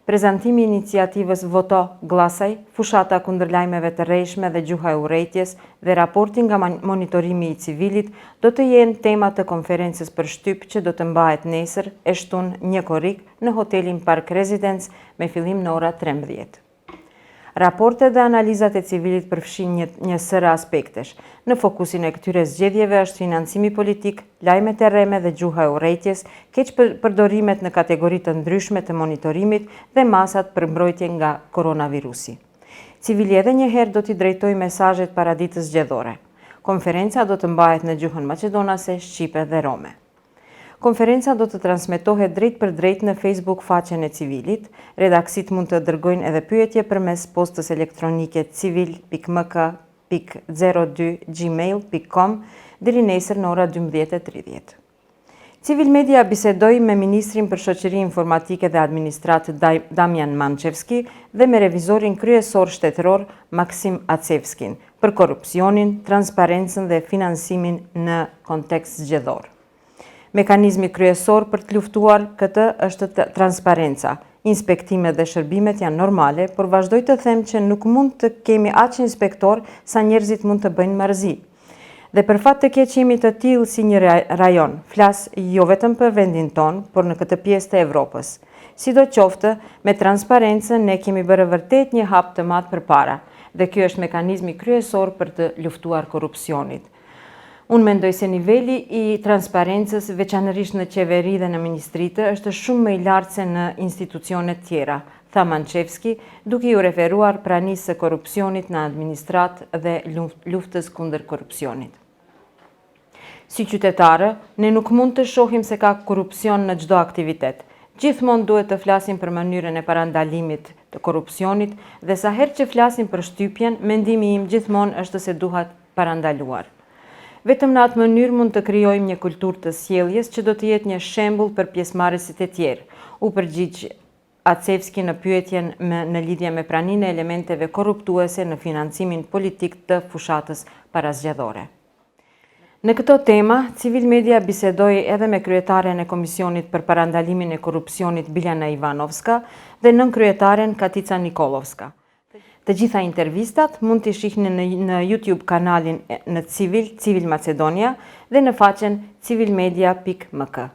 Prezantimi i iniciativës Voto Glasaj, fushata kundër lajmeve të rrejshme dhe gjuha e urrejtjes dhe raporti nga monitorimi i civilit do të jenë tema të konferencës për shtyp që do të mbahet nesër e shtun një korrik në hotelin Park Residence me fillim në ora 13. Raportet dhe analizat e civilit përfshin një sër aspektesh. Në fokusin e këtyre zgjedhjeve është financimi politik, lajmet e rreme dhe gjuha e urrejtjes, keq përdorimet në kategori të ndryshme të monitorimit dhe masat për mbrojtje nga koronavirusi. Civili edhe një herë do t'i drejtoj mesazhet para ditës zgjedhore. Konferenca do të mbahet në gjuhën maqedonase, shqipe dhe rome. Konferenca do të transmetohet drejt për drejt në Facebook faqen e civilit. Redaksit mund të dërgojnë edhe pyetje përmes postës elektronike civil.mek.02@gmail.com deri nesër në ora 12:30. Civil Media bisedoi me Ministrin për Shoqëri Informatike dhe Administratë Damjan Mançevski dhe me revizorin kryesor shtetëror Maksim Acevskin për korrupsionin, transparencën dhe finansimin në kontekst zgjedhor. Mekanizmi kryesor për të luftuar këtë është transparenca. Inspektimet dhe shërbimet janë normale, por vazhdoj të them që nuk mund të kemi aq inspektor sa njerëzit mund të bëjnë marrëzi. Dhe për fat të keq jemi të tillë si një rajon, flas jo vetëm për vendin ton, por në këtë pjesë të Evropës. Sidoqoftë, me transparencën ne kemi bërë vërtet një hap të madh përpara, dhe ky është mekanizmi kryesor për të luftuar korrupsionit. Unë mendoj se niveli i transparencës, veçanërisht në qeveri dhe në ministritë, është shumë më i lartë se në institucionet tjera, tha Mançevski, duke ju referuar pranisë së korrupsionit në administratë dhe luftës kundër korrupsionit. Si qytetarë, ne nuk mund të shohim se ka korrupsion në çdo aktivitet. Gjithmonë duhet të flasim për mënyrën e parandalimit të korrupsionit dhe sa herë që flasim për shtypjen, mendimi im gjithmonë është se duhet parandaluar. Vetëm në atë mënyrë mund të krijojmë një kulturë të sjelljes që do të jetë një shembull për pjesëmarrësit e tjerë. U përgjigj Acevski në pyetjen në lidhje me praninë e elementeve korruptuese në financimin politik të fushatës parazgjedhore. Në këto tema, Civil Media bisedoi edhe me kryetaren e Komisionit për parandalimin e korrupsionit Biljana Ivanovska dhe nënkryetaren Katica Nikolovska. Të gjitha intervistat mund t'i shihni në YouTube kanalin në Civil Macedonia dhe në faqen civilmedia.mk.